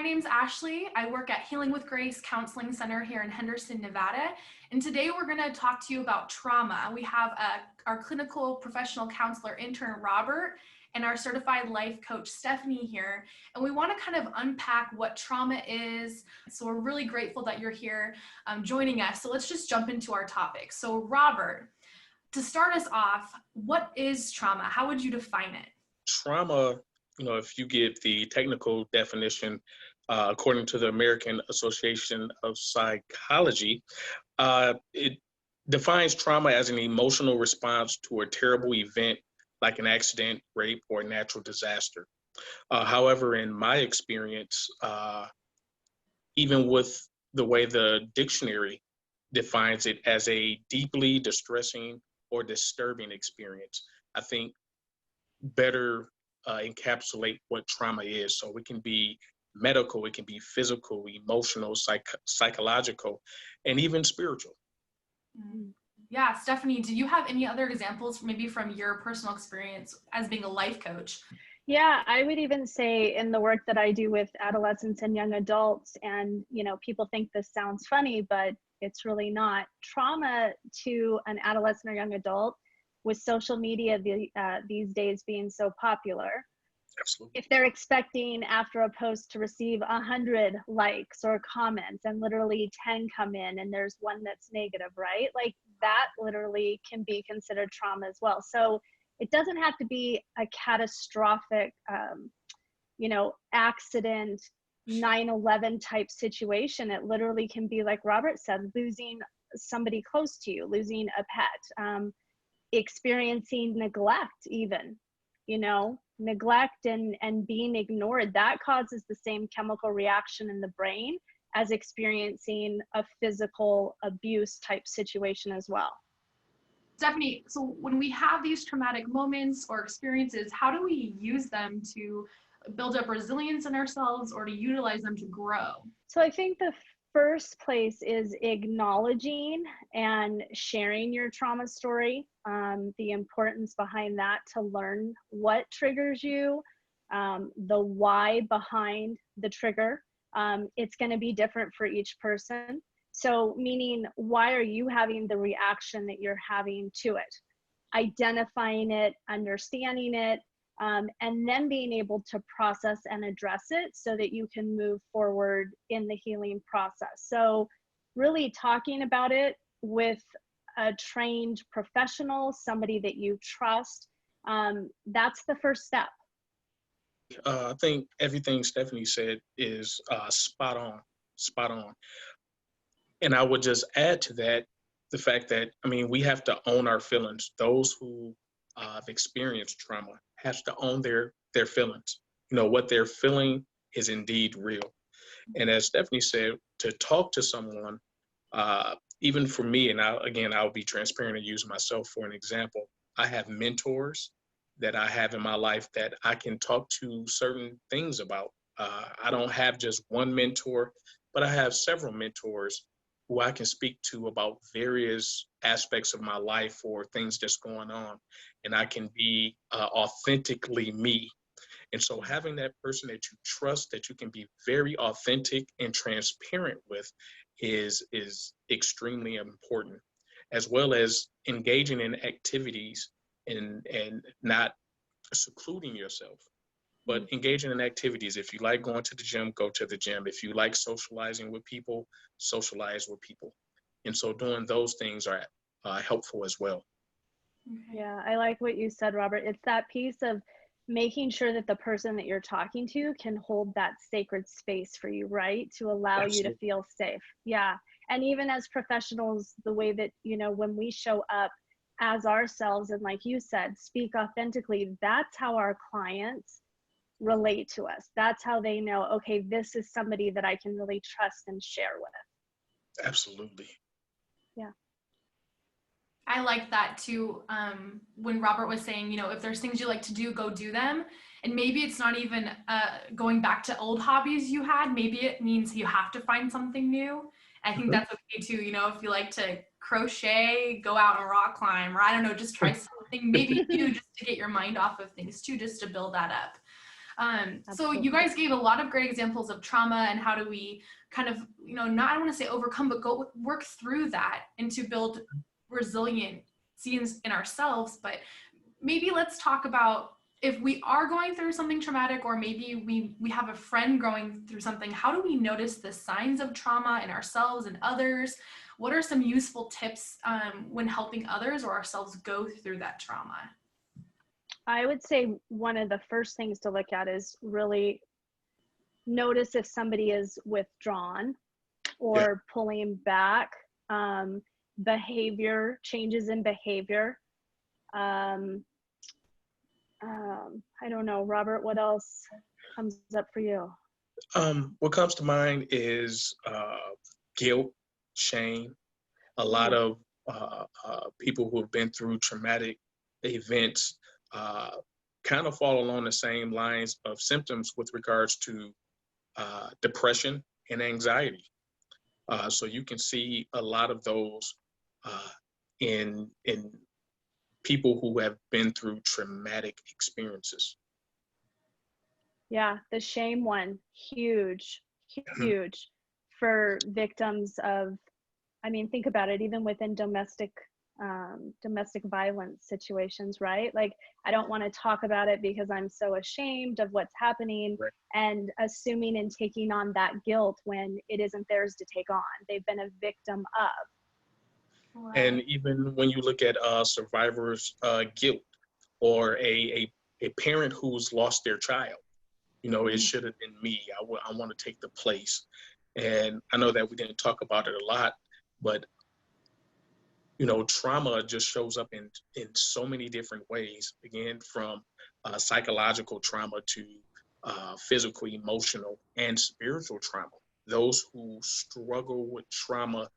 name's Ashley. I work at Healing with Grace Counseling Center here in Henderson, Nevada. And today we're going to talk to you about trauma. We have our clinical professional counselor intern, Robert, and our certified life coach, Stephanie, here. And we want to kind of unpack what trauma is. So we're really grateful that you're here joining us. So let's just jump into our topic. So Robert, to start us off, what is trauma? How would you define it? Trauma, if you get the technical definition, according to the American Association of Psychology, it defines trauma as an emotional response to a terrible event like an accident, rape, or natural disaster. However, in my experience, even with the way the dictionary defines it as a deeply distressing or disturbing experience, I think better encapsulate what trauma is. So it can be medical, it can be physical, emotional, psychological, and even spiritual. Yeah, Stephanie, do you have any other examples maybe from your personal experience as being a life coach? Yeah, I would even say in the work that I do with adolescents and young adults, and people think this sounds funny, but it's really not. Trauma to an adolescent or young adult, with social media these days being so popular, Absolutely. if they're expecting after a post to receive 100 likes or comments and literally 10 come in and there's one that's negative, right? Like that literally can be considered trauma as well. So it doesn't have to be a catastrophic, accident, 9/11 type situation. It literally can be, like Robert said, losing somebody close to you, losing a pet, experiencing neglect even, neglect and being ignored. That causes the same chemical reaction in the brain as experiencing a physical abuse type situation as well. Stephanie, so when we have these traumatic moments or experiences, how do we use them to build up resilience in ourselves or to utilize them to grow? So I think the first place is acknowledging and sharing your trauma story, the importance behind that to learn what triggers you, the why behind the trigger. It's going to be different for each person. So meaning, why are you having the reaction that you're having to it? Identifying it, understanding it, and then being able to process and address it so that you can move forward in the healing process. So really talking about it with a trained professional, somebody that you trust, that's the first step. I think everything Stephanie said is spot on. And I would just add to that the fact that, we have to own our feelings. Those who have experienced trauma has to own their feelings. What they're feeling is indeed real. And as Stephanie said, to talk to someone, even for me, and I'll be transparent and use myself for an example. I have mentors that I have in my life that I can talk to certain things about. I don't have just one mentor, but I have several mentors who I can speak to about various aspects of my life or things that's going on. And I can be authentically me. And so having that person that you trust, that you can be very authentic and transparent with is extremely important, as well as engaging in activities and not secluding yourself, but engaging in activities. If you like going to the gym, go to the gym. If you like socializing with people, socialize with people. And so doing those things are helpful as well. Yeah, I like what you said, Robert. It's that piece of making sure that the person that you're talking to can hold that sacred space for you, right? To allow Absolutely. you to feel safe. Yeah. And even as professionals, the way that, when we show up as ourselves and, like you said, speak authentically, that's how our clients relate to us. That's how they know, okay, this is somebody that I can really trust and share with. Absolutely. Yeah. I like that too. When Robert was saying, if there's things you like to do, go do them. And maybe it's not even going back to old hobbies you had. Maybe it means you have to find something new. I think that's okay too. If you like to crochet, go out and rock climb, or I don't know, just try something maybe new just to get your mind off of things too, just to build that up. So you Absolutely. guys gave a lot of great examples of trauma and how do we kind of, not, I don't want to say overcome, but go work through that and to build resilient scenes in ourselves. But maybe let's talk about if we are going through something traumatic, or maybe we have a friend going through something, how do we notice the signs of trauma in ourselves and others? What are some useful tips when helping others or ourselves go through that trauma? I would say one of the first things to look at is really notice if somebody is withdrawn Yeah. or pulling back, behavior, changes in behavior. I don't know, Robert, what else comes up for you? What comes to mind is guilt, shame. A lot Ooh, of people who have been through traumatic events kind of fall along the same lines of symptoms with regards to depression and anxiety. So you can see a lot of those in people who have been through traumatic experiences. yeah, the shame one, huge, huge for victims of, I mean, think about it, even within domestic violence situations, right? Like, I don't want to talk about it because I'm so ashamed of what's happening, Right. and assuming and taking on that guilt when it isn't theirs to take on. They've been a victim of. And Right. even when you look at survivors' guilt, or a parent who's lost their child, it Mm, should have been me. I want to take the place. And I know that we didn't talk about it a lot, but trauma just shows up in so many different ways. Again, from psychological trauma to physical, emotional, and spiritual trauma. Those who struggle with trauma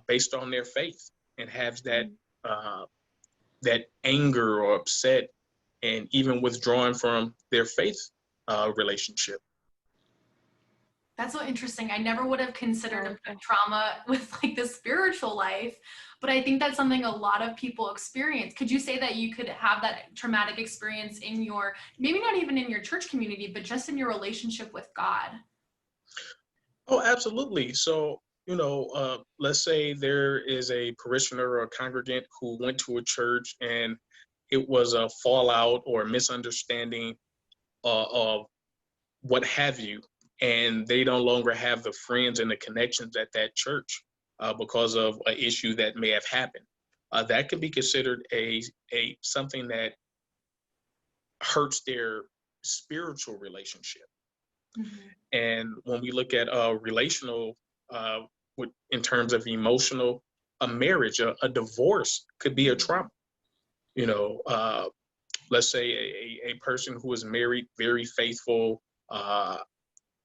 based on their faith and have mm. uh, that anger or upset, and even withdrawing from their faith relationship. That's so interesting. I never would have considered to put Powerful. trauma with like the spiritual life, but I think that's something a lot of people experience. Could you say that you could have that traumatic experience in your, maybe not even in your church community, but just in your relationship with God? Oh, absolutely. So, let's say there is a parishioner or a congregant who went to a church and it was a fallout or a misunderstanding of what have you, and they no longer have the friends and the connections at that church because of an issue that may have happened. That could be considered a something that hurts their spiritual relationship. Mhm. And when we look at relational, in terms of emotional, a marriage, a divorce could be a trauma. You know, uh, let's say a person who is married, very faithful,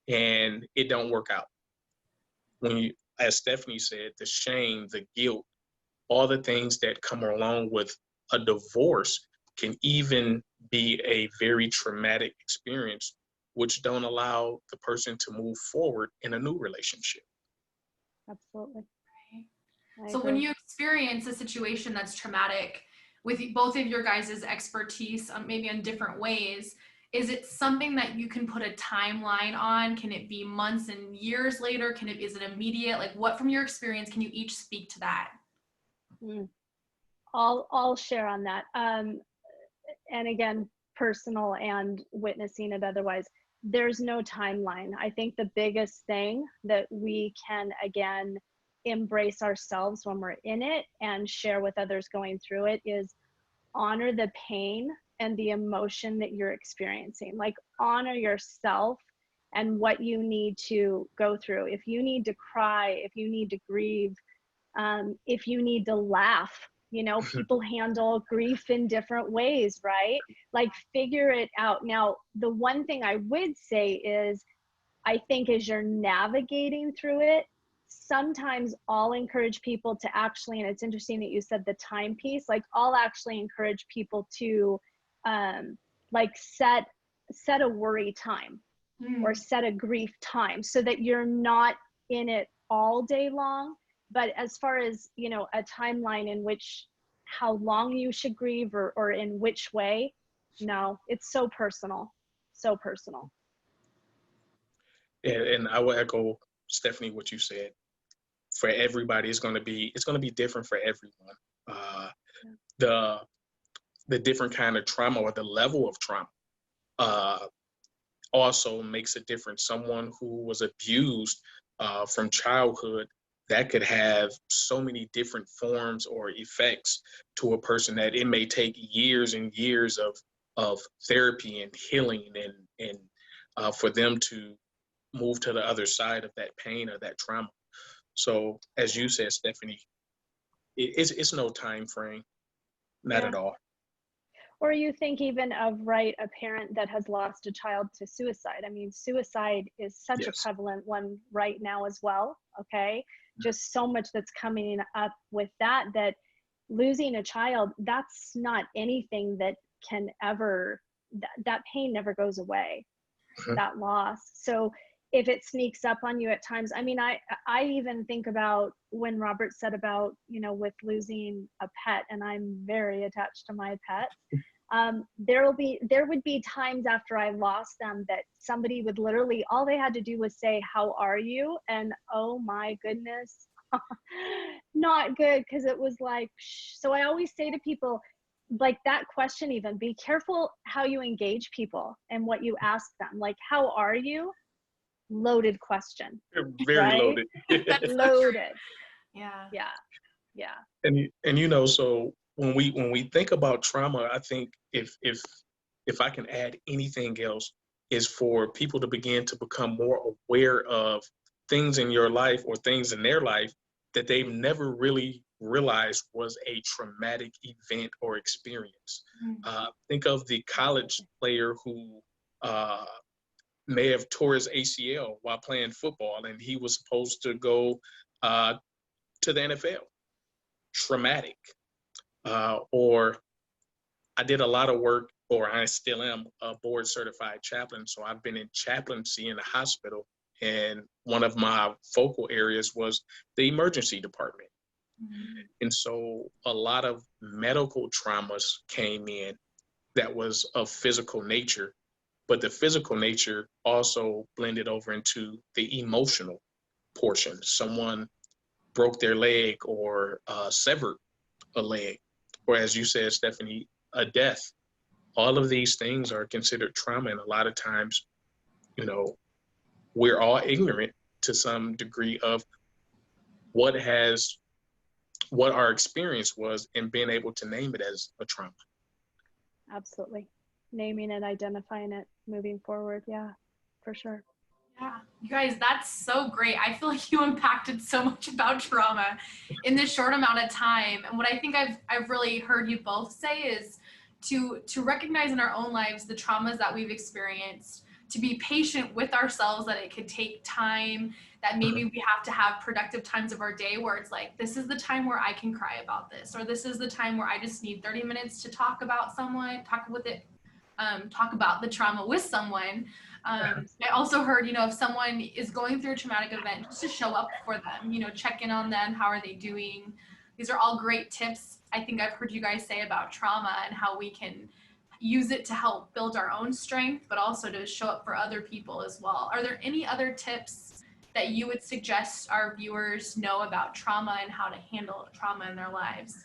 and it don't work out. When you, as Stephanie said, the shame, the guilt, all the things that come along with a divorce can even be a very traumatic experience, which don't allow the person to move forward in a new relationship. Absolutely. I So when agree. you experience a situation that's traumatic with both of your guys' expertise, maybe in different ways, is it something that you can put a timeline on? Can it be months and years later? Is it immediate? Like, what from your experience can you each speak to that? Mm. I'll share on that. And again, personal and witnessing it otherwise. There's no timeline. I think the biggest thing that we can, again, embrace ourselves when we're in it and share with others going through it is honor the pain and the emotion that you're experiencing. Like, honor yourself and what you need to go through. If you need to cry, if you need to grieve, if you need to laugh, people handle grief in different ways, right? Like, figure it out. Now, the one thing I would say is, I think as you're navigating through it, sometimes I'll encourage people to actually, and it's interesting that you said the timepiece, like, I'll actually encourage people to like set a worry time or Mm. set a grief time so that you're not in it all day long. But as far as, a timeline in which how long you should grieve or in which way, no, it's so personal. so personal. And I will echo, Stephanie, what you said. For everybody, it's going to be different for everyone. The different kind of trauma or the level of trauma also makes a difference. Someone who was abused from childhood, that could have so many different forms or effects to a person that it may take years and years of therapy and healing and for them to move to the other side of that pain or that trauma. So as you said, Stephanie, it's no time frame, not Yeah. at all. Or you think even of, right, a parent that has lost a child to suicide. I mean, suicide is such a Yes. prevalent one right now as well, okay? Just so much that's coming up with that, that losing a child, that's not anything that can ever, that pain never goes away, Mhm. that loss. So if it sneaks up on you at times, I mean, I even think about when Robert said about, you know, with losing a pet, and I'm very attached to my pet. There would be times after I lost them that somebody would literally, all they had to do was say, "How are you?" And oh my goodness, not good, because it was like, so I always say to people, like, that question, even be careful how you engage people and what you ask them. Like, "How are you?" Loaded question, Very right? loaded. That's so true. Loaded. Yeah. Yeah. And you know, so when we think about trauma, I think if I can add anything else, is for people to begin to become more aware of things in your life or things in their life that they've never really realized was a traumatic event or experience. Think of the college player who uh, may have tore his ACL while playing football, and he was supposed to go to the NFL. Traumatic. Or I did a lot of work, or I still am a board certified chaplain. So I've been in chaplaincy in the hospital. And one of my focal areas was the emergency department. And so a lot of medical traumas came in that was of physical nature, but the physical nature also blended over into the emotional portion. Someone broke their leg or severed a leg, or as you said, Stephanie, a death. All of these things are considered trauma, and a lot of times, you know, we're all ignorant to some degree of what has what our experience was and being able to name it as a trauma. Absolutely. Naming it, identifying it, moving forward. Yeah, for sure. Yeah, you guys, that's so great. I feel like you impacted so much about trauma in this short amount of time. And what I think I've really heard you both say is to recognize in our own lives the traumas that we've experienced, to be patient with ourselves, that it could take time, that maybe we have to have productive times of our day where it's like, this is the time where I can cry about this, or this is the time where I just need 30 minutes to talk about someone, talk about the trauma with someone. I also heard, if someone is going through a traumatic event, just to show up for them, check in on them. How are they doing? These are all great tips I think I've heard you guys say about trauma and how we can use it to help build our own strength, but also to show up for other people as well. Are there any other tips that you would suggest our viewers know about trauma and how to handle trauma in their lives?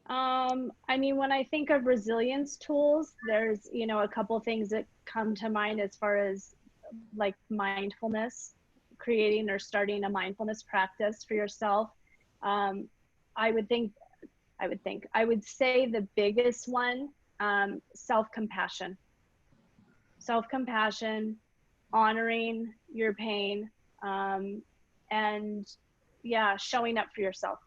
I mean, when I think of resilience tools, there's, a couple things that come to mind as far as like mindfulness, creating or starting a mindfulness practice for yourself. I would say the biggest one, self-compassion, honoring your pain, and yeah, showing up for yourself.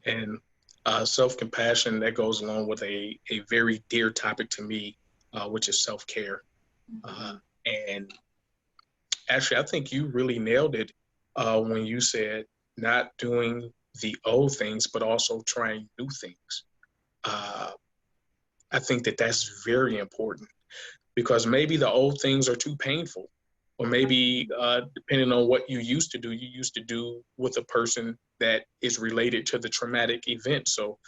And self-compassion, that goes along with a very dear topic to me, which is self-care. And actually, I think you really nailed it when you said not doing the old things, but also trying new things. I think that that's very important, because maybe the old things are too painful, or maybe depending on what you used to do with a person that is related to the traumatic event. So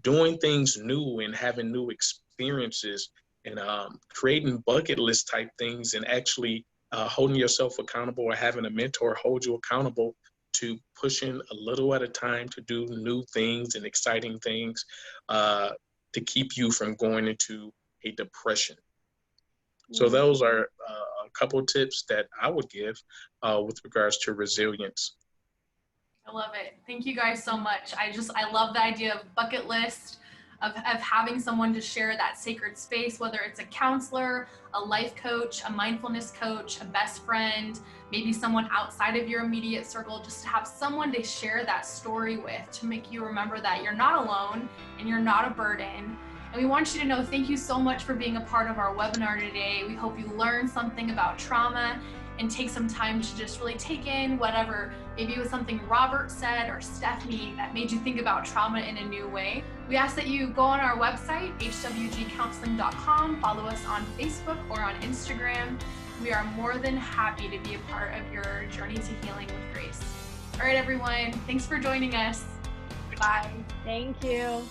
doing things new and having new experiences and creating bucket list type things and actually holding yourself accountable or having a mentor hold you accountable to pushing a little at a time to do new things and exciting things to keep you from going into a depression. So those are a couple tips that I would give with regards to resilience. I love it. Thank you guys so much. I love the idea of bucket list, of having someone to share that sacred space, whether it's a counselor, a life coach, a mindfulness coach, a best friend, maybe someone outside of your immediate circle, just to have someone to share that story with, to make you remember that you're not alone and you're not a burden. And we want you to know, thank you so much for being a part of our webinar today. We hope you learned something about trauma and take some time to just really take in whatever, maybe it was something Robert said or Stephanie that made you think about trauma in a new way. We ask that you go on our website, hwgcounseling.com, follow us on Facebook or on Instagram. We are more than happy to be a part of your journey to healing with grace. All right, everyone, thanks for joining us. Bye. Thank you.